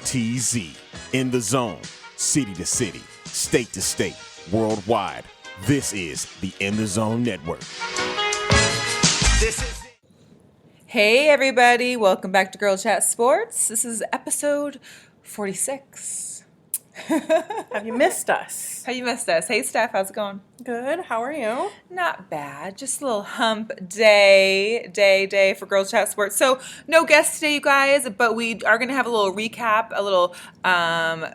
TZ. In the zone, city to city, state to state, worldwide. This is the In the Zone Network. Hey everybody, welcome back to GirlChatSports. This is episode 46. Have you missed us? How you missed us? Hey Steph, how's it going? Good. How are you? Not bad. Just a little hump day for GirlChatSports. So no guests today, you guys, but we are going to have a little recap, a little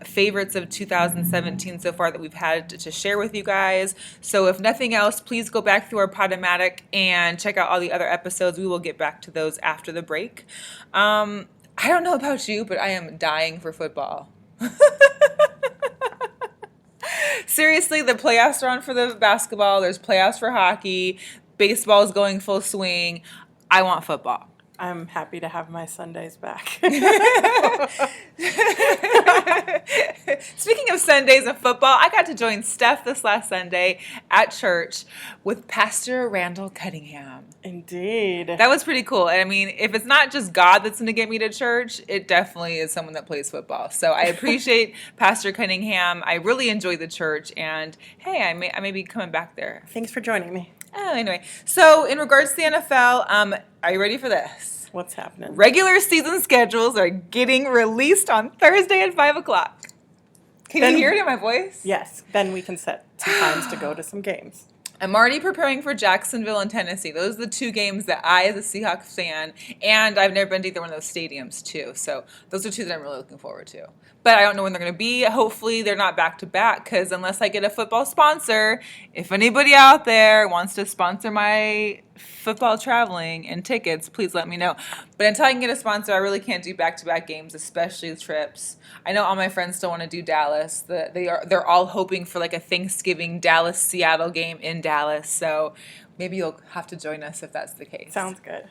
favorites of 2017 so far that we've had to share with you guys. So if nothing else, please go back through our Podomatic and check out all the other episodes. We will get back to those after the break. I don't know about you, but I am dying for football. Seriously, the playoffs are on for the basketball. There's playoffs for hockey. Baseball is going full swing. I want football. I'm happy to have my Sundays back. Speaking of Sundays and football, I got to join Steph this last Sunday at church with Pastor Randall Cunningham. Indeed. That was pretty cool. I mean, if it's not just God that's going to get me to church, it definitely is someone that plays football. So I appreciate Pastor Cunningham. I really enjoyed the church. And hey, I may be coming back there. Thanks for joining me. Oh, anyway. So in regards to the NFL, are you ready for this? What's happening? Regular season schedules are getting released on Thursday at 5 o'clock. Can you hear it in my voice? Yes. Then we can set some times to go to some games. I'm already preparing for Jacksonville and Tennessee. Those are the two games that I, as a Seahawks fan, and I've never been to either one of those stadiums, too. So those are two that I'm really looking forward to. But I don't know when they're going to be. Hopefully they're not back-to-back, because unless I get a football sponsor, if anybody out there wants to sponsor my football traveling and tickets, please let me know. But until I can get a sponsor, I really can't do back-to-back games, especially trips. I know all my friends still want to do Dallas. They're all hoping for like a Thanksgiving Dallas-Seattle game in Dallas. So maybe you'll have to join us if that's the case. Sounds good.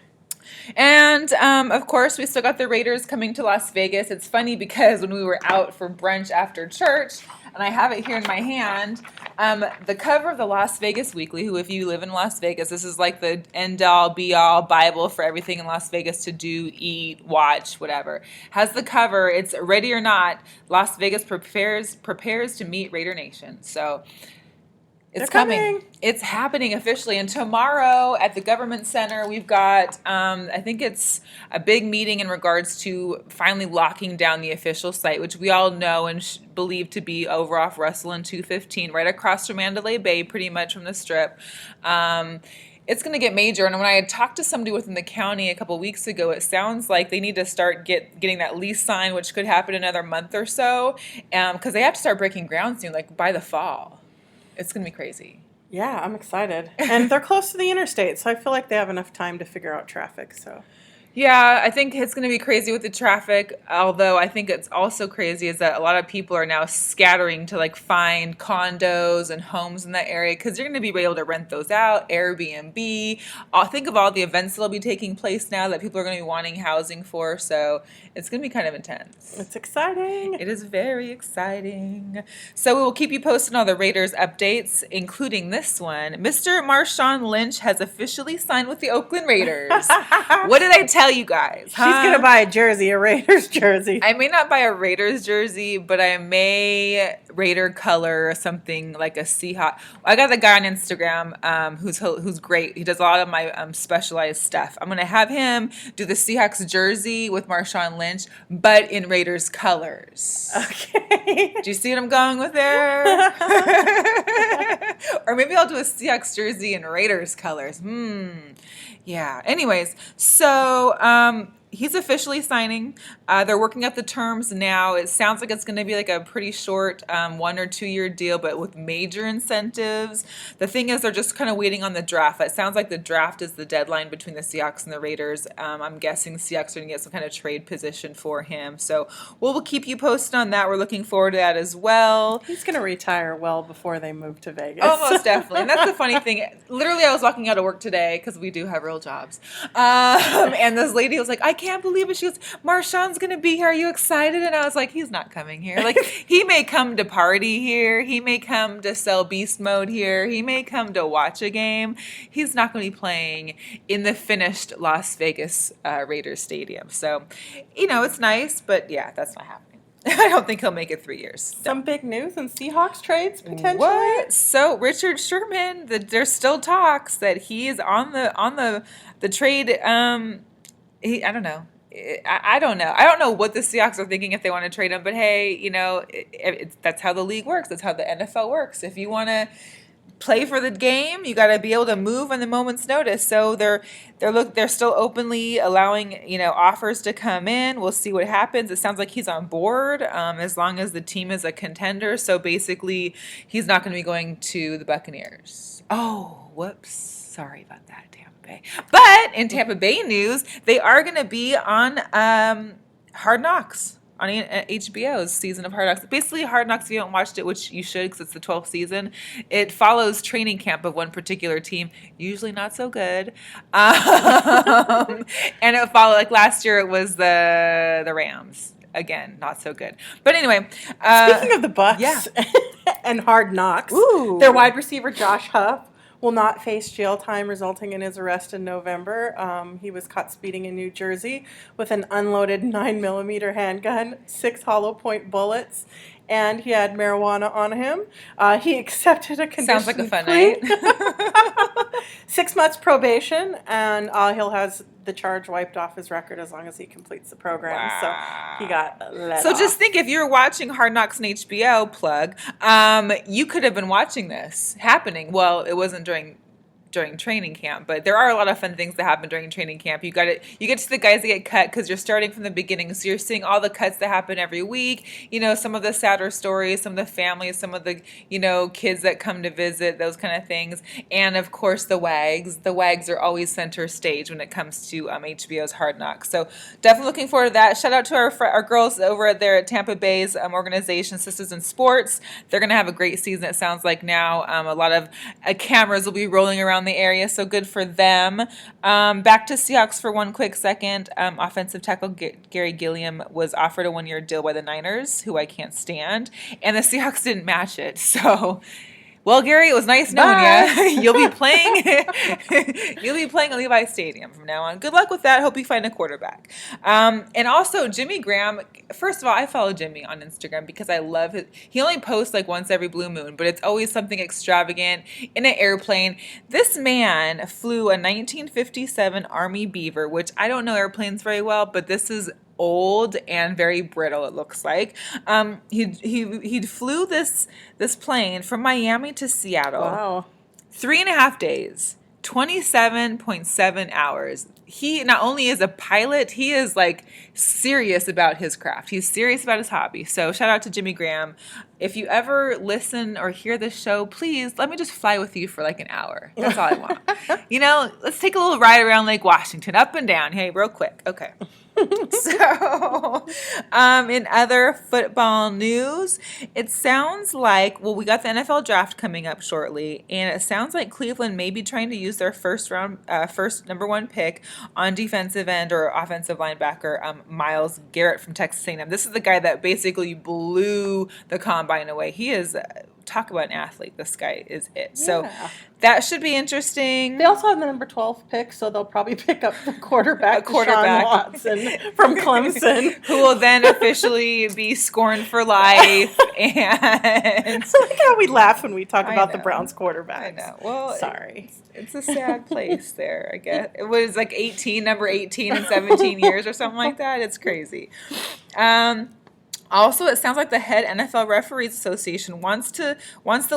And, of course, we still got the Raiders coming to Las Vegas. It's funny because when we were out for brunch after church, and I have it here in my hand, the cover of the Las Vegas Weekly, who if you live in Las Vegas, this is like the end-all, be-all Bible for everything in Las Vegas to do, eat, watch, whatever, has the cover. It's ready or not, Las Vegas prepares to meet Raider Nation. So it's coming. It's happening officially. And tomorrow at the Government Center, we've got, I think it's a big meeting in regards to finally locking down the official site, which we all know and believe to be over off Russell and 215, right across from Mandalay Bay, pretty much from the Strip. It's going to get major. And when I had talked to somebody within the county a couple weeks ago, it sounds like they need to start getting that lease signed, which could happen in another month or so, because they have to start breaking ground soon, like by the fall. It's going to be crazy. Yeah, I'm excited. And they're close to the interstate, so I feel like they have enough time to figure out traffic. So, yeah, I think it's going to be crazy with the traffic, although I think it's also crazy is that a lot of people are now scattering to like find condos and homes in that area because you're going to be able to rent those out, Airbnb. Think of all the events that will be taking place now that people are going to be wanting housing for, so it's going to be kind of intense. It's exciting. It is very exciting. So we will keep you posted on the Raiders updates, including this one. Mr. Marshawn Lynch has officially signed with the Oakland Raiders. What did I tell you guys? She's going to buy a jersey, a Raiders jersey. I may not buy a Raiders jersey, but I may Raider color or something like a Seahawk. I got a guy on Instagram who's great. He does a lot of my specialized stuff. I'm going to have him do the Seahawks jersey with Marshawn Lynch, but in Raiders colors. Okay. Do you see what I'm going with there? Or maybe I'll do a Seahawks jersey in Raiders colors. Yeah. Anyways, so he's officially signing. They're working up the terms now. It sounds like it's going to be like a pretty short 1 or 2 year deal, but with major incentives. The thing is, they're just kind of waiting on the draft. It sounds like the draft is the deadline between the Seahawks and the Raiders. I'm guessing the Seahawks are going to get some kind of trade position for him. So we'll keep you posted on that. We're looking forward to that as well. He's going to retire well before they move to Vegas. Oh, most definitely. And that's the funny thing. Literally, I was walking out of work today because we do have real jobs. And this lady was like, I can't believe it. She goes, Marshawn's going to be here. Are you excited? And I was like, he's not coming here. Like, he may come to party here. He may come to sell Bestmode here. He may come to watch a game. He's not going to be playing in the finished Las Vegas Raiders stadium. So, you know, it's nice, but yeah, that's not happening. I don't think he'll make it 3 years. Some big news in Seahawks trades potentially. What? So Richard Sherman, there's still talks that he is on the trade. I don't know. I don't know. I don't know what the Seahawks are thinking if they want to trade him. But hey, that's how the league works. That's how the NFL works. If you want to play for the game, you got to be able to move on the moment's notice. So they're still openly allowing offers to come in. We'll see what happens. It sounds like he's on board as long as the team is a contender. So basically, he's not going to be going to the Buccaneers. Oh, whoops! Sorry about that, Tampa Bay. But in Tampa Bay news, they are going to be on Hard Knocks. On HBO's season of Hard Knocks. Basically, Hard Knocks, if you haven't watched it, which you should because it's the 12th season, it follows training camp of one particular team, usually not so good. And it followed, like last year, it was the Rams. Again, not so good. But anyway. Speaking of the Bucs yeah. and Hard Knocks, their wide receiver, Josh Huff, will not face jail time resulting in his arrest in November. He was caught speeding in New Jersey with an unloaded 9mm handgun, 6 hollow point bullets, and he had marijuana on him. He accepted a conditional Sounds like a fun night. 6 months probation, and he'll have the charge wiped off his record as long as he completes the program. Wow. So he got let So off. just think, if you're watching Hard Knocks on HBO, plug, you could have been watching this happening. Well, it wasn't during training camp, but there are a lot of fun things that happen during training camp. You get to see the guys that get cut because you're starting from the beginning, so you're seeing all the cuts that happen every week. Some of the sadder stories, some of the families, some of the kids that come to visit, those kind of things, and of course the wags. The wags are always center stage when it comes to HBO's Hard Knocks. So definitely looking forward to that. Shout out to our girls over there at Tampa Bay's organization, Sisters in Sports. They're gonna have a great season. It sounds like now a lot of cameras will be rolling around the area, so good for them. Back to Seahawks for one quick second. Offensive tackle Gary Gilliam was offered a 1-year deal by the Niners, who I can't stand, and the Seahawks didn't match it. So, well, Gary, it was nice knowing you. You'll be playing. You'll be playing at Levi Stadium from now on. Good luck with that. Hope you find a quarterback. And also, Jimmy Graham. First of all, I follow Jimmy on Instagram because I love his. He only posts like once every blue moon, but it's always something extravagant in an airplane. This man flew a 1957 Army Beaver, which I don't know airplanes very well, but this is old and very brittle, it looks like. He flew this plane from Miami to Seattle. Wow. 3.5 days, 27.7 hours. He not only is a pilot, he is like serious about his craft. He's serious about his hobby. So shout out to Jimmy Graham. If you ever listen or hear this show, please let me just fly with you for like an hour. That's all I want. Let's take a little ride around Lake Washington, up and down. Hey, real quick. Okay. So, in other football news, it sounds like, we got the NFL draft coming up shortly, and it sounds like Cleveland may be trying to use their first number 1 pick on defensive end or offensive linebacker, Myles Garrett from Texas A&M. This is the guy that basically blew the combine away. He is, talk about an athlete. This guy is it. Yeah. So that should be interesting. They also have the number 12 pick, so they'll probably pick up the quarterback. Deshaun Watson from Clemson. Who will then officially be scorned for life. And I like how we laugh when we talk about the Browns quarterbacks. I know. Well, sorry. It's a sad place there, I guess. It was like number 18 in 17 years or something like that. It's crazy. Also, it sounds like the head NFL Referees Association wants the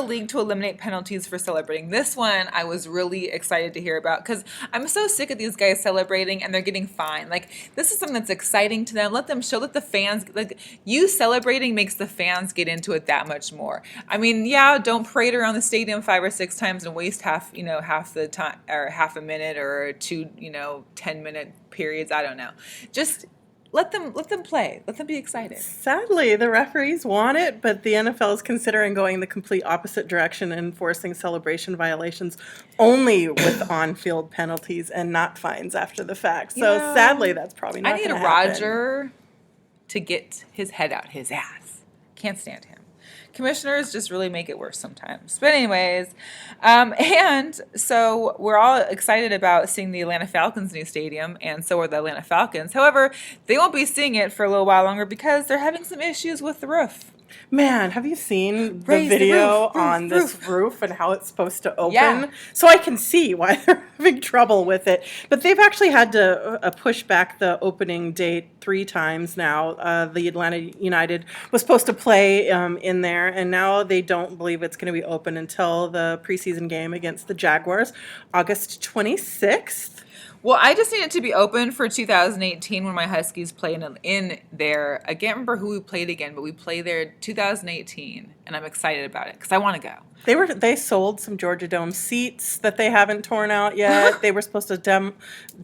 league to eliminate penalties for celebrating. This one I was really excited to hear about because I'm so sick of these guys celebrating and they're getting fined. Like, this is something that's exciting to them. Let them show that the fans, like, you celebrating makes the fans get into it that much more. I mean, yeah, don't parade around the stadium 5 or 6 times and waste half the time or half a minute or 2, 10-minute periods. I don't know. Just let them play. Let them be excited. Sadly, the referees want it, but the NFL is considering going the complete opposite direction and enforcing celebration violations only with on-field penalties and not fines after the fact. So sadly, that's probably not going to happen. I need Roger to get his head out his ass. Can't stand him. Commissioners just really make it worse sometimes. But anyways, and so we're all excited about seeing the Atlanta Falcons' new stadium, and so are the Atlanta Falcons. However, they won't be seeing it for a little while longer because they're having some issues with the roof. Man, have you seen the Raise the video roof, on this roof and how it's supposed to open? Yeah. So I can see why they're having trouble with it. But they've actually had to push back the opening date 3 times now. The Atlanta United was supposed to play in there, and now they don't believe it's going to be open until the preseason game against the Jaguars, August 26th. Well, I just need it to be open for 2018 when my Huskies play in there. I can't remember who we played again, but we play there 2018, and I'm excited about it because I want to go. They sold some Georgia Dome seats that they haven't torn out yet. They were supposed to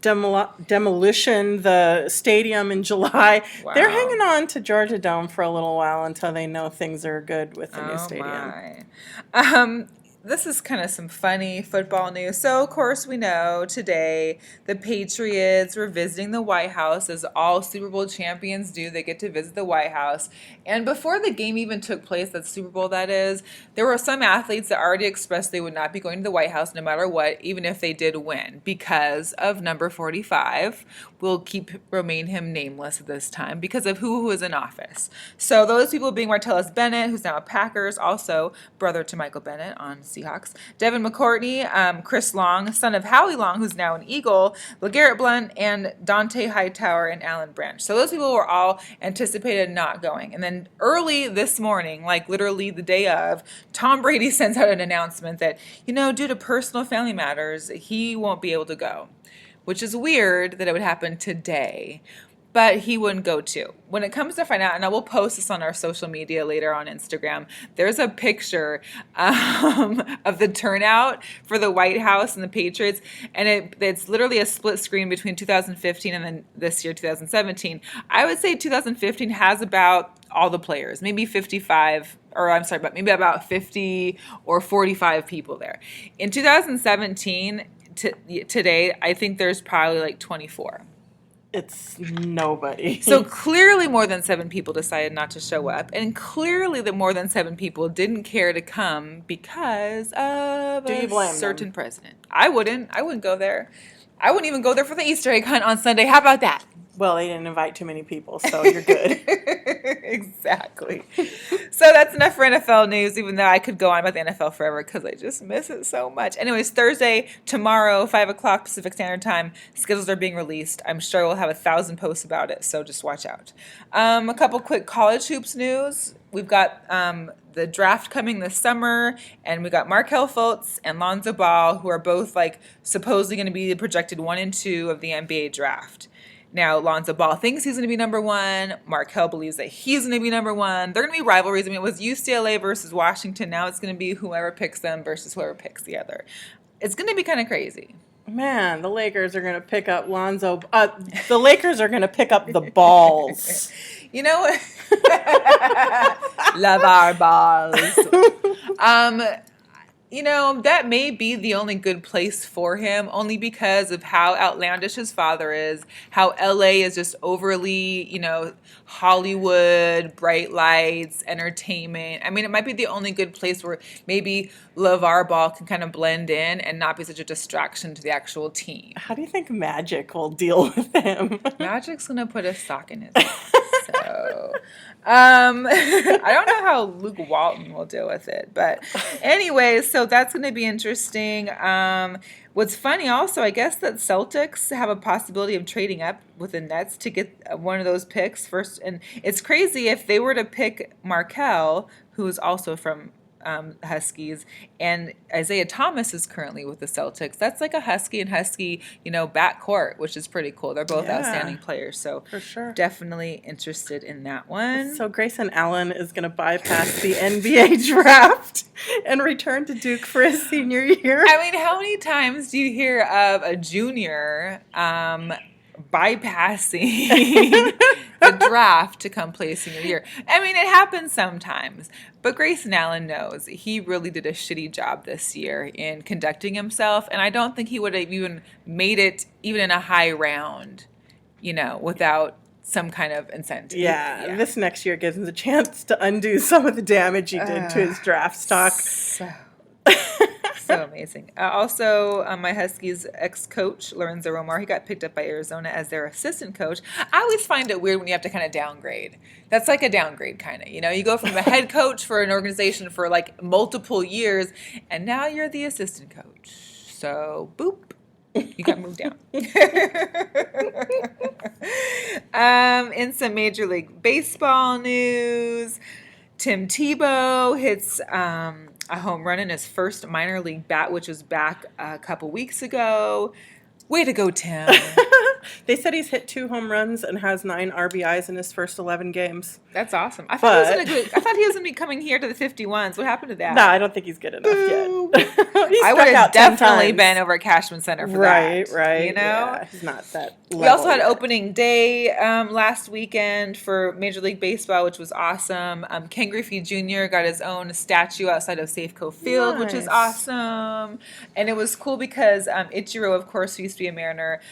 demolition the stadium in July. Wow. They're hanging on to Georgia Dome for a little while until they know things are good with the new stadium. My. This is kind of some funny football news. So, of course, we know today the Patriots were visiting the White House, as all Super Bowl champions do. They get to visit the White House. And before the game even took place, that Super Bowl that is, there were some athletes that already expressed they would not be going to the White House no matter what, even if they did win, because of number 45. We'll remain him nameless at this time because of who was in office. So those people being Martellus Bennett, who's now a Packers, also brother to Michael Bennett on Seahawks, Devin McCourtney, Chris Long, son of Howie Long, who's now an Eagle, LeGarrette Blount, and Dante Hightower and Alan Branch. So those people were all anticipated not going. And then early this morning, like literally the day of, Tom Brady sends out an announcement that, due to personal family matters, he won't be able to go, which is weird that it would happen today. But he wouldn't go too. When it comes to find out, and I will post this on our social media later on Instagram, there's a picture of the turnout for the White House and the Patriots, and it's literally a split screen between 2015 and then this year, 2017. I would say 2015 has about all the players, maybe 55, but maybe about 50 or 45 people there. In 2017, today, I think there's probably like 24. It's nobody. So clearly more than 7 people decided not to show up. And clearly the more than 7 people didn't care to come because of a certain president. I wouldn't go there. I wouldn't even go there for the Easter egg hunt on Sunday. How about that? Well, they didn't invite too many people, so you're good. Exactly. So that's enough for NFL news, even though I could go on about the NFL forever because I just miss it so much. Anyways, Thursday, tomorrow, 5 o'clock Pacific Standard Time, schedules are being released. I'm sure we'll have 1,000 posts about it, so just watch out. A couple quick college hoops news. We've got the draft coming this summer, and we got Markelle Fultz and Lonzo Ball, who are both supposedly going to be the projected 1 and 2 of the NBA draft. Now, Lonzo Ball thinks he's going to be number 1. Markelle believes that he's going to be number 1. They're going to be rivalries. I mean, it was UCLA versus Washington. Now it's going to be whoever picks them versus whoever picks the other. It's going to be kind of crazy. Man, the Lakers are going to pick up Lonzo. The Lakers are going to pick up the balls. You know what? Love our balls. That may be the only good place for him, only because of how outlandish his father is, how LA is just overly, Hollywood, bright lights, entertainment. I mean, it might be the only good place where maybe LeVar Ball can kind of blend in and not be such a distraction to the actual team. How do you think Magic will deal with him? Magic's going to put a sock in his mouth, so... I don't know how Luke Walton will deal with it, but anyways, so that's going to be interesting. What's funny also, I guess that Celtics have a possibility of trading up with the Nets to get one of those picks first, and it's crazy if they were to pick Markelle, who is also from Huskies, and Isaiah Thomas is currently with the Celtics. That's like a Husky and Husky, backcourt, which is pretty cool. They're both outstanding players, so for sure, definitely interested in that one. So Grayson Allen is going to bypass the NBA draft and return to Duke for his senior year. I mean, how many times do you hear of a junior bypassing the draft to come play senior year? I mean, it happens sometimes, but Grayson Allen knows he really did a shitty job this year in conducting himself, and I don't think he would have even made it even in a high round, without some kind of incentive. Yeah, this next year gives him the chance to undo some of the damage he did to his draft stock. So amazing. Also, my Huskies ex-coach, Lorenzo Romar, he got picked up by Arizona as their assistant coach. I always find it weird when you have to kind of downgrade. That's like a downgrade kind of, you go from a head coach for an organization for like multiple years, and now you're the assistant coach. So, boop. You got moved down. In some Major League Baseball news, Tim Tebow hits a home run in his first minor league bat, which was back a couple weeks ago. Way to go, Tim. They said he's hit 2 home runs and has 9 RBIs in his first 11 games. That's awesome. I thought he was going to be coming here to the 51s. What happened to that? No, I don't think he's good enough yet. I would have definitely been over at Cashman Center for that. Right. Yeah, he's not that level. We also had opening day last weekend for Major League Baseball, which was awesome. Ken Griffey Jr. got his own statue outside of Safeco Field, which is awesome. And it was cool because Ichiro, of course, who used to be a Mariner,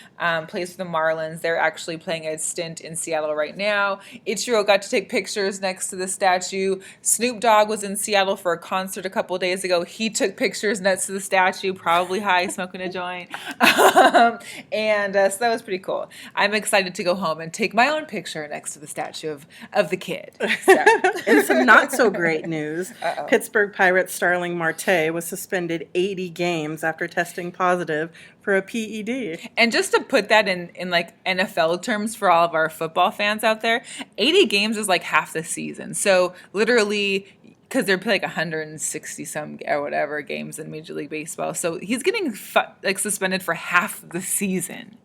plays for the Marlins. They're actually playing a stint in Seattle right now. Ichiro got to take pictures next to the statue. Snoop Dogg was in Seattle for a concert a couple of days ago. He took pictures next to the statue, probably high, smoking a joint. So that was pretty cool. I'm excited to go home and take my own picture next to the statue of the kid. So. In some not so great news, Pittsburgh Pirates Starling Marte was suspended 80 games after testing positive for a PED. And just to put that in like NFL terms for all of our football fans out there, 80 games is like half the season. So literally, because they're like 160 some or whatever games in Major League Baseball. So he's getting suspended for half the season.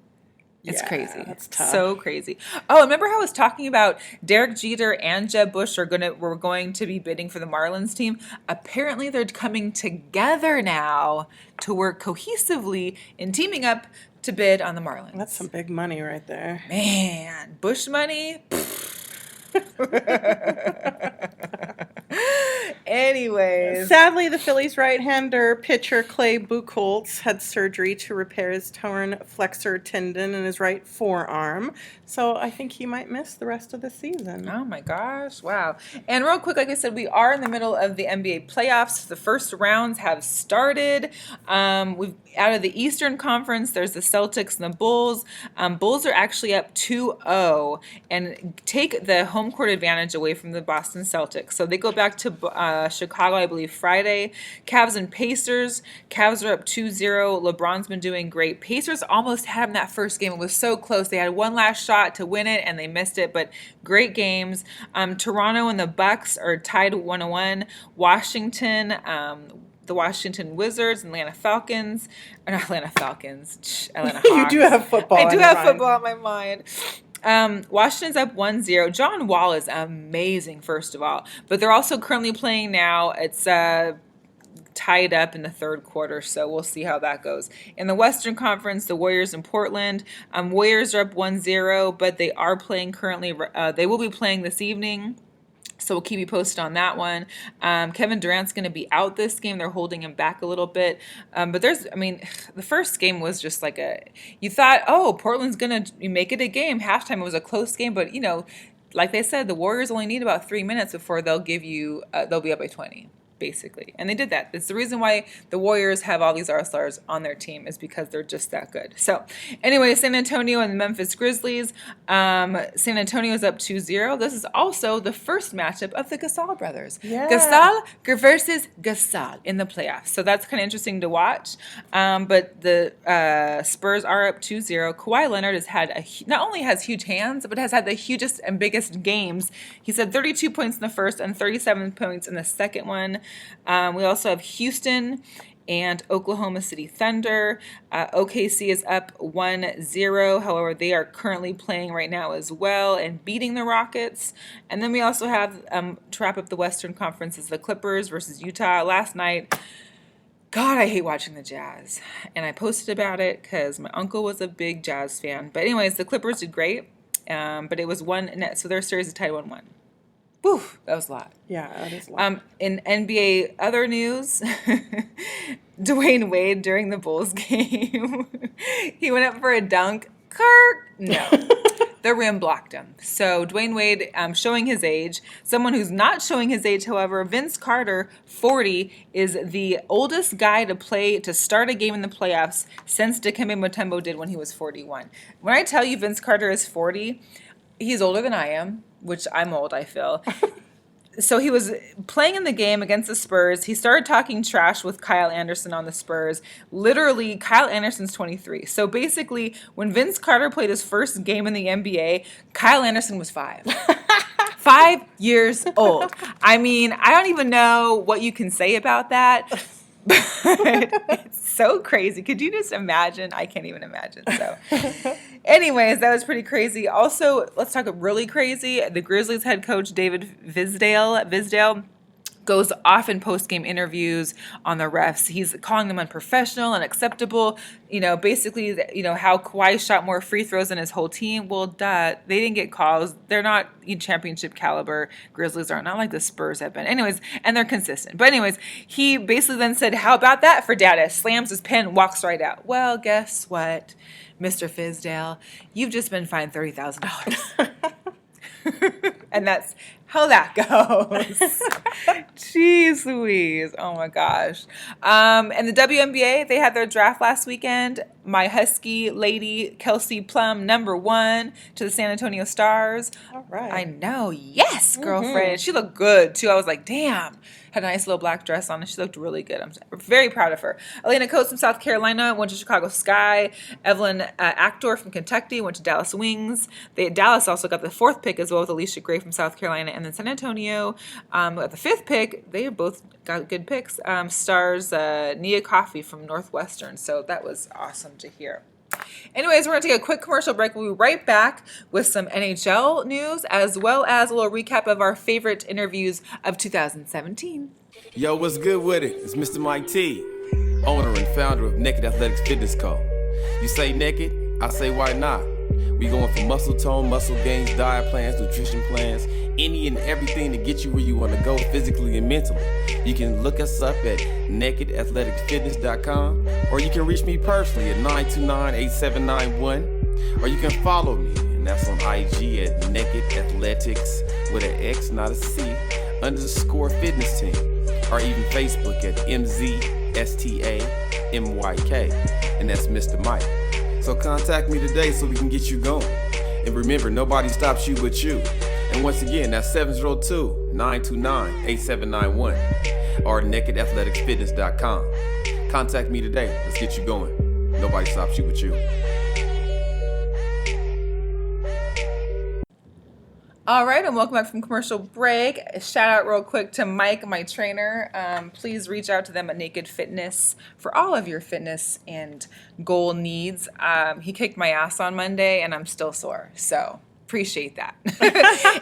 It's crazy. That's tough. So crazy. Oh, remember how I was talking about Derek Jeter and Jeb Bush were going to be bidding for the Marlins team? Apparently they're coming together now to work cohesively and teaming up to bid on the Marlins. That's some big money right there. Man, Bush money? Anyways. Sadly, the Phillies right-hander pitcher Clay Buchholz had surgery to repair his torn flexor tendon in his right forearm. So I think he might miss the rest of the season. Oh my gosh. Wow. And real quick, like I said, we are in the middle of the NBA playoffs. The first rounds have started. We've out of the Eastern Conference, there's the Celtics and the Bulls. Bulls are actually up 2-0 and take the home court advantage away from the Boston Celtics. So they go back to Chicago, I believe, Friday. Cavs and Pacers. Cavs are up 2-0. LeBron's been doing great. Pacers almost had him that first game. It was so close. They had one last shot to win it, and they missed it, but great games. Toronto and the Bucks are tied 1-1. Washington, the Washington Wizards, Atlanta Falcons. Or not Atlanta Falcons. Atlanta Hawks. You do have football I do have football on my mind. Washington's up 1-0. John Wall is amazing, first of all. But they're also currently playing now. It's tied up in the third quarter, so we'll see how that goes. In the Western Conference, the Warriors in Portland. Warriors are up 1-0, but they are playing currently. They will be playing this evening. So we'll keep you posted on that one. Kevin Durant's going to be out this game. They're holding him back a little bit. But the first game was just like you thought, Portland's going to make it a game. Halftime, it was a close game. But, like they said, the Warriors only need about 3 minutes before they'll be up by 20. Basically. And they did that. It's the reason why the Warriors have all these All-Stars on their team is because they're just that good. So anyway, San Antonio and the Memphis Grizzlies. San Antonio is up 2-0. This is also the first matchup of the Gasol brothers. Yeah. Gasol versus Gasol in the playoffs. So that's kind of interesting to watch. But the Spurs are up 2-0. Kawhi Leonard not only has huge hands, but has had the hugest and biggest games. He's had 32 points in the first and 37 points in the second one. We also have Houston and Oklahoma City Thunder. OKC is up 1-0. However, they are currently playing right now as well and beating the Rockets. And then we also have, to wrap up the Western Conference, is the Clippers versus Utah. Last night, God, I hate watching the Jazz. And I posted about it because my uncle was a big Jazz fan. But anyways, the Clippers did great. But it was so their series is tied 1-1. Whew, that was a lot. Yeah, that is a lot. In NBA other news, Dwayne Wade during the Bulls game, he went up for a dunk, Kirk. No. The rim blocked him. So Dwayne Wade showing his age. Someone who's not showing his age, however, Vince Carter, 40, is the oldest guy to start a game in the playoffs since Dikembe Mutombo did when he was 41. When I tell you Vince Carter is 40, he's older than I am, which I'm old, I feel. So he was playing in the game against the Spurs. He started talking trash with Kyle Anderson on the Spurs. Literally, Kyle Anderson's 23. So basically, when Vince Carter played his first game in the NBA, Kyle Anderson was 5. 5 years old. I mean, I don't even know what you can say about that. But it's so crazy. Could you just imagine? I can't even imagine. So anyways, that was pretty crazy. Also, let's talk really crazy. The Grizzlies head coach, David Visdale goes off in post-game interviews on the refs. He's calling them unprofessional, unacceptable. Basically, how Kawhi shot more free throws than his whole team. Well, duh, they didn't get calls. They're not championship caliber. Grizzlies are not like the Spurs have been. Anyways, and they're consistent. But anyways, he basically then said, how about that for data? Slams his pen, walks right out. Well, guess what, Mr. Fizdale? You've just been fined $30,000. And that's how that goes. Jeez Louise. Oh my gosh. And the WNBA, they had their draft last weekend. My Husky lady, Kelsey Plum, #1 to the San Antonio Stars. All right. I know. Yes, girlfriend. She looked good too. I was like, damn. Had a nice little black dress on and she looked really good. I'm very proud of her. Elena Coates from South Carolina went to Chicago Sky. Evelyn Actor from Kentucky went to Dallas Wings. Dallas also got the 4th pick as well with Alicia Gray from South Carolina. And then San Antonio got the 5th pick. They both got good picks. Stars Nia Coffey from Northwestern. So that was awesome to hear. Anyways, we're going to take a quick commercial break. We'll be right back with some NHL news as well as a little recap of our favorite interviews of 2017. Yo, what's good with it? It's Mr. Mike T, owner and founder of Naked Athletics Fitness Co. You say naked, I say why not? We going for muscle tone, muscle gains, diet plans, nutrition plans, any and everything to get you where you want to go physically and mentally. You can look us up at nakedathleticfitness.com, or you can reach me personally at 929-8791, or you can follow me, and that's on IG at Naked Athletics with an X, not a C, _ fitness team, or even Facebook at MZSTAMYK, and that's Mr. Mike. So contact me today so we can get you going. And remember, nobody stops you but you. And once again, that's 702-929-8791 or nakedathleticfitness.com. Contact me today. Let's get you going. Nobody stops you but you. All right, and welcome back from commercial break. A shout out real quick to Mike, my trainer. Please reach out to them at Naked Fitness for all of your fitness and goal needs. He kicked my ass on Monday, and I'm still sore, so appreciate that.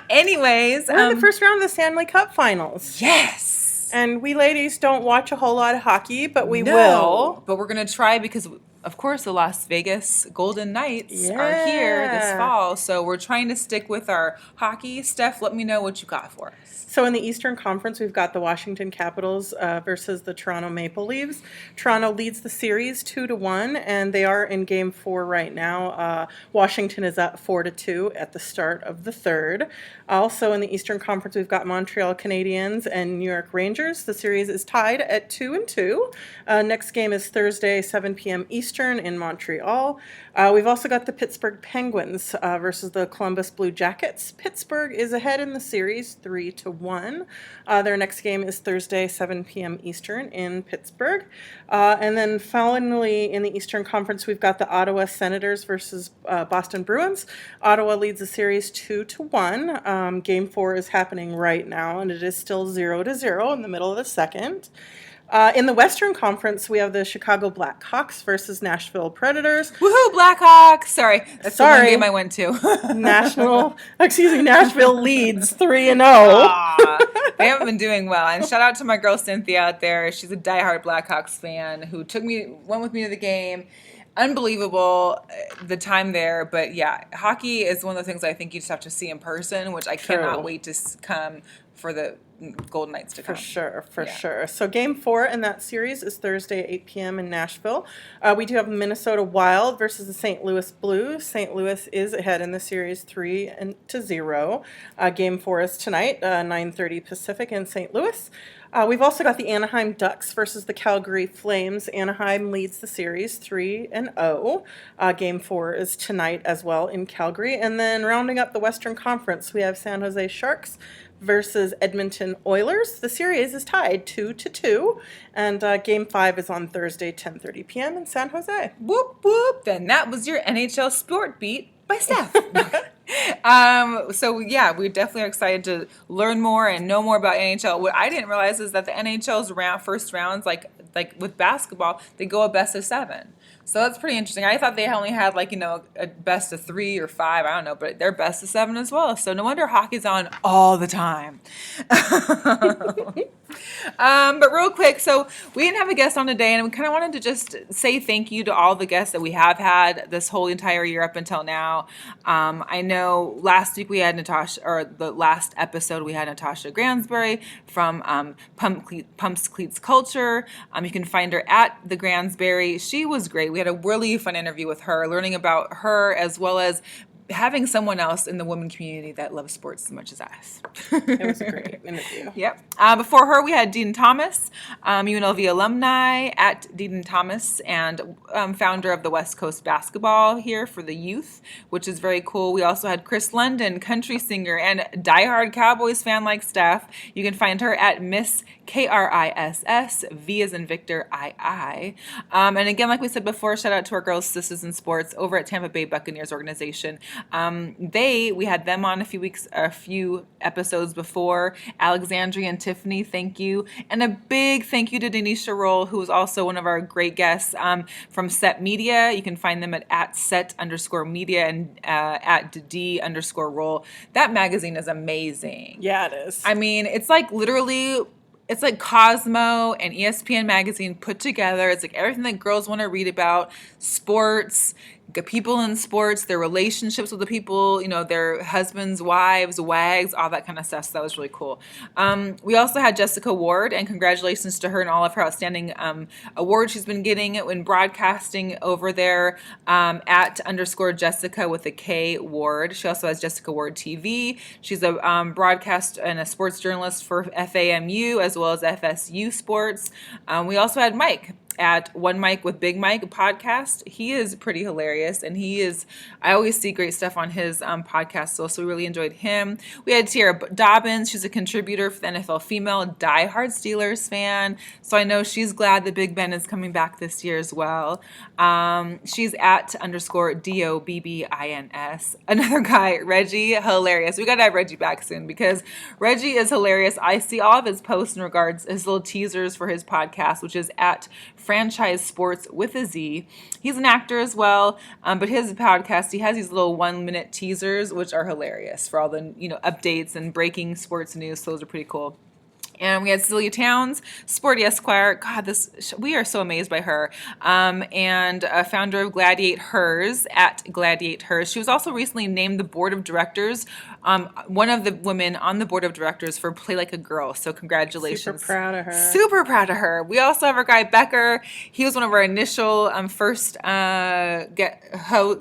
Anyways. We're in the first round of the Stanley Cup Finals. Yes! And we ladies don't watch a whole lot of hockey, but we will. But we're going to try because, of course, the Las Vegas Golden Knights are here this fall. So we're trying to stick with our hockey. Steph, let me know what you got for us. So in the Eastern Conference, we've got the Washington Capitals versus the Toronto Maple Leafs. Toronto leads the series 2-1, and they are in Game 4 right now. Washington is up 4-2 at the start of the third. Also in the Eastern Conference, we've got Montreal Canadiens and New York Rangers. The series is tied at 2-2. Next game is Thursday, 7 p.m. Eastern in Montreal. We've also got the Pittsburgh Penguins versus the Columbus Blue Jackets. Pittsburgh is ahead in the series 3-1. Their next game is Thursday, 7 p.m. Eastern in Pittsburgh. And then finally in the Eastern Conference, we've got the Ottawa Senators versus Boston Bruins. Ottawa leads the series 2-1. Game 4 is happening right now, and it is still 0-0 in the middle of the second. In the Western Conference, we have the Chicago Blackhawks versus Nashville Predators. Woohoo, Blackhawks! Sorry, that's the one game I went to. Nashville leads 3-0. They haven't been doing well. And shout out to my girl Cynthia out there. She's a diehard Blackhawks fan who went with me to the game. Unbelievable, the time there. But yeah, hockey is one of the things I think you just have to see in person, which I cannot wait to come for the Golden Knights to come. For sure. So game 4 in that series is Thursday at 8 p.m. in Nashville. We do have Minnesota Wild versus the St. Louis Blues. St. Louis is ahead in the series 3-0. Game 4 is tonight, 9:30 Pacific in St. Louis. We've also got the Anaheim Ducks versus the Calgary Flames. Anaheim leads the series 3-0. Game 4 is tonight as well in Calgary. And then rounding up the Western Conference, we have San Jose Sharks versus Edmonton Oilers. The series is tied 2-2, and Game 5 is on Thursday, 10:30 p.m. in San Jose. Whoop, whoop. Then that was your NHL Sport Beat by Steph. So yeah, we definitely are excited to learn more and know more about NHL. What I didn't realize is that the NHL's first rounds, like with basketball, they go a best of 7. So that's pretty interesting. I thought they only had a best of 3 or 5. I don't know, but they're best of 7 as well. So no wonder hockey's on all the time. But real quick, so we didn't have a guest on today, and we kind of wanted to just say thank you to all the guests that we have had this whole entire year up until now. I know last week we had Natasha, or the last episode we had Natasha Gransbury from Pumps Cleats Culture. You can find her at the Gransbury. She was great. We had a really fun interview with her, learning about her as well as having someone else in the women community that loves sports as much as us. It was a great interview. Yep. Before her, we had Dean Thomas, UNLV alumni at Dean Thomas, and founder of the West Coast Basketball here for the youth, which is very cool. We also had Chris London, country singer and diehard Cowboys fan like Steph. You can find her at Miss KRISS, V as in Victor, II. And again, like we said before, shout out to our girls, sisters in sports over at Tampa Bay Buccaneers organization. We had them on a few episodes before. Alexandria and Tiffany, thank you. And a big thank you to Denisha Roll, who was also one of our great guests from Set Media. You can find them at set_media and at D_roll. That magazine is amazing. Yeah, it is. I mean, it's like Cosmo and ESPN magazine put together. It's like everything that girls want to read about, sports, people in sports, their relationships with the people, their husbands, wives, wags, all that kind of stuff. So that was really cool. We also had Jessica Ward, and congratulations to her and all of her outstanding awards she's been getting in broadcasting over there at _Jessica with a K Ward. She also has Jessica Ward TV. She's a broadcast and a sports journalist for FAMU as well as FSU Sports. We also had Mike at One Mike with Big Mike podcast. He is pretty hilarious, and I always see great stuff on his podcast, so we really enjoyed him. We had Tiara Dobbins. She's a contributor for the NFL Female, diehard Steelers fan, so I know she's glad that Big Ben is coming back this year as well. She's at _DOBBINS. Another guy, Reggie, hilarious. We got to have Reggie back soon because Reggie is hilarious. I see all of his posts in regards his little teasers for his podcast, which is at Franchise Sports with a Z. He's an actor as well, but his podcast, he has these little 1-minute teasers, which are hilarious for all the updates and breaking sports news. So those are pretty cool. And we had Celia Towns, Sporty Esquire. God, we are so amazed by her. And founder of Gladiate Hers at Gladiate Hers. She was also recently named the board of directors, one of the women on the board of directors for Play Like a Girl. So congratulations. Super proud of her. Super proud of her. We also have our guy Becker. He was one of our initial first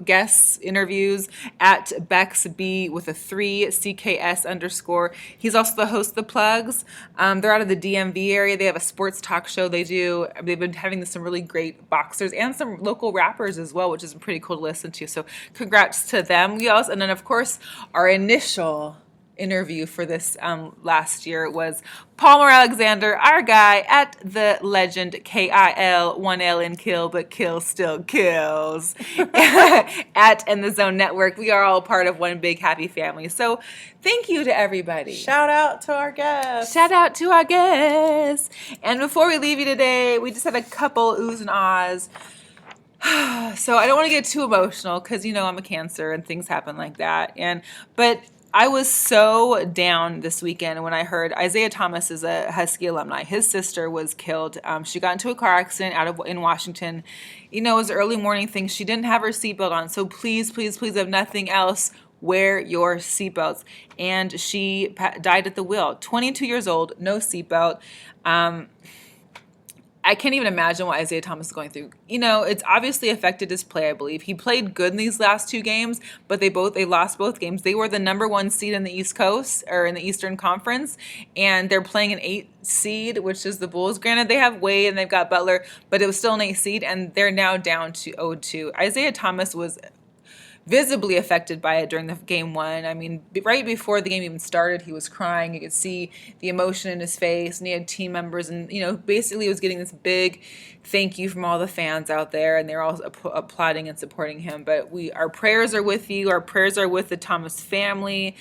guest interviews at Bex B with a 3 CKS_. He's also the host of The Plugs. They're out of the DMV area. They have a sports talk show they do. They've been having some really great boxers and some local rappers as well, which is pretty cool to listen to. So congrats to them. And then, of course, our initial interview for this last year was Palmer Alexander, our guy at the legend KIL, 1L in kill, but kill still kills at In the Zone Network. We are all part of one big happy family. So thank you to everybody. Shout out to our guests. And before we leave you today, we just had a couple oohs and ahs. So I don't want to get too emotional because, I'm a Cancer and things happen like that. But I was so down this weekend when I heard Isaiah Thomas is a Husky alumni. His sister was killed. She got into a car accident in Washington. It was an early morning thing. She didn't have her seatbelt on. So please, please, please, if nothing else, wear your seatbelts. And she died at the wheel. 22 years old, no seatbelt. I can't even imagine what Isaiah Thomas is going through. It's obviously affected his play, I believe. He played good in these last 2 games, but they lost both games. They were the number 1 seed in the East Coast, or in the Eastern Conference, and they're playing an 8 seed, which is the Bulls. Granted, they have Wade and they've got Butler, but it was still an 8 seed, and they're now down to 0-2. Isaiah Thomas was visibly affected by it during the game 1. I mean, right before the game even started, he was crying. You could see the emotion in his face, and he had team members, and basically he was getting this big thank you from all the fans out there, and they're all applauding and supporting him. But our prayers are with you. Our prayers are with the Thomas family.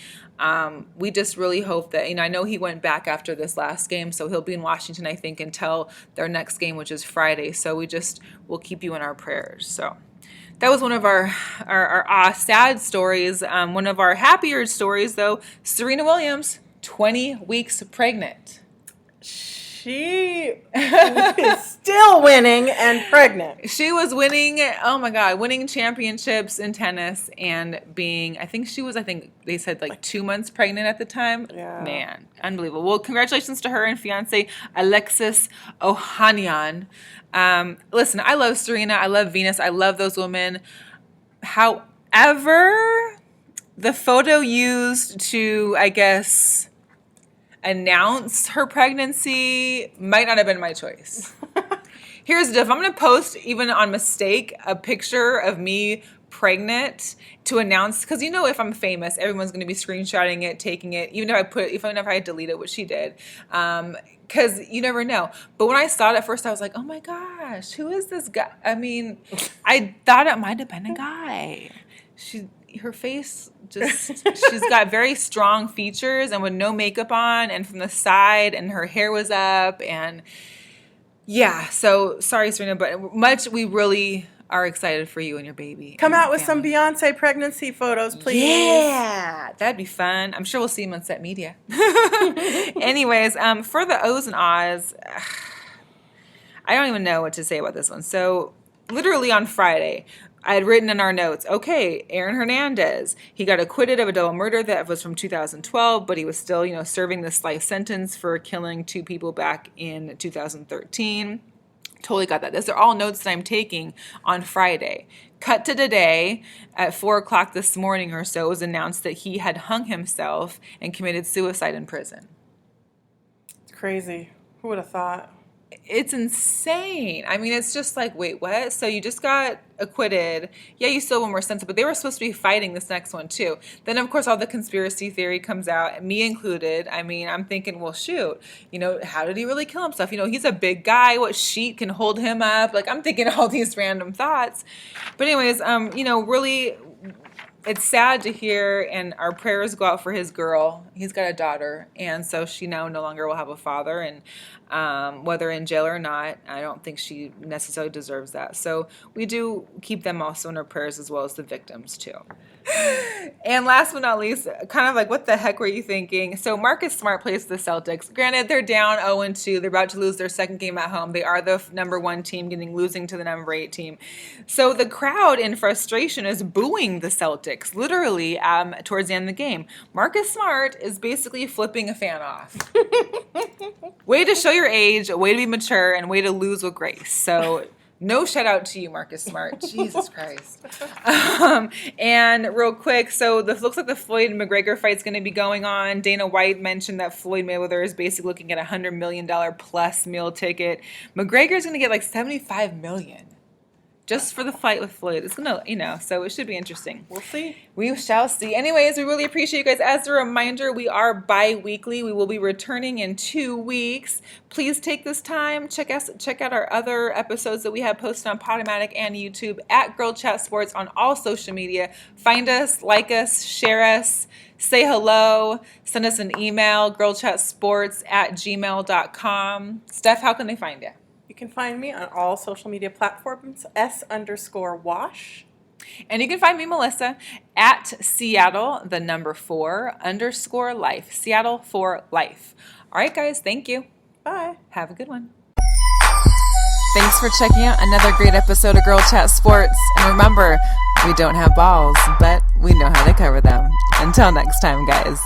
We just really hope that, I know he went back after this last game, so he'll be in Washington, I think, until their next game, which is Friday. So we'll keep you in our prayers. So that was one of our sad stories. One of our happier stories, though, Serena Williams, 20 weeks pregnant. She is still winning and pregnant. She was winning championships in tennis and being, I think they said 2 months pregnant at the time. Yeah. Man, unbelievable. Well, congratulations to her and fiance, Alexis Ohanian. Listen, I love Serena. I love Venus. I love those women. However, the photo used to, I guess, announce her pregnancy might not have been my choice. Here's the deal. If I'm going to post, even on mistake, a picture of me pregnant to announce, because if I'm famous, everyone's going to be screenshotting it, taking it, even if I delete it, which she did. Because you never know. But when I saw it at first, I was like, oh my gosh, who is this guy? I mean, I thought it might have been a guy. Her face she's got very strong features and with no makeup on and from the side, and her hair was up, and yeah, so sorry, Serena, but we really are excited for you and your baby. Come out with some Beyonce pregnancy photos, please. Yeah, that'd be fun. I'm sure we'll see him on Set Media. Anyways, for the O's and Ahs, I don't even know what to say about this one. So literally on Friday, I had written in our notes, okay, Aaron Hernandez, he got acquitted of a double murder that was from 2012, but he was still, serving this life sentence for killing 2 people back in 2013. Totally got that. Those are all notes that I'm taking on Friday. Cut to today at 4 o'clock this morning or so, it was announced that he had hung himself and committed suicide in prison. It's crazy. Who would have thought? It's insane. I mean, it's just like, wait, what? So you just got acquitted. Yeah, you still were more sensitive, but they were supposed to be fighting this next one too. Then, of course, all the conspiracy theory comes out, me included. I mean, I'm thinking, well, shoot, how did he really kill himself? He's a big guy. What sheet can hold him up? I'm thinking all these random thoughts. But anyways, really, it's sad to hear, and our prayers go out for his girl. He's got a daughter, and so she now no longer will have a father, and whether in jail or not, I don't think she necessarily deserves that. So we do keep them also in our prayers, as well as the victims too. And last but not least, kind of like, what the heck were you thinking? So Marcus Smart plays the Celtics. Granted, they're down 0-2. They're about to lose their second game at home. They are the number 1 team, losing to the number 8 team. So the crowd in frustration is booing the Celtics, literally, towards the end of the game. Marcus Smart is basically flipping a fan off. Way to show your age, way to be mature, and way to lose with grace. So no shout out to you, Marcus Smart. Jesus Christ. And real quick, so this looks like the Floyd McGregor fight's going to be going on. Dana White mentioned that Floyd Mayweather is basically looking at a $100 million plus meal ticket. McGregor's going to get $75 million. Just for the fight with Floyd. It's going to, so it should be interesting. We'll see. We shall see. Anyways, we really appreciate you guys. As a reminder, we are bi-weekly. We will be returning in 2 weeks. Please take this time. Check out our other episodes that we have posted on Podomatic and YouTube at GirlChatSports on all social media. Find us, like us, share us, say hello, send us an email, girlchatsports@gmail.com. Steph, how can they find you? You can find me on all social media platforms, S_wash. And you can find me, Melissa, at Seattle, 4_life. Seattle for life. All right, guys, thank you. Bye. Have a good one. Thanks for checking out another great episode of Girl Chat Sports. And remember, We don't have balls, but we know how to cover them. Until next time, guys.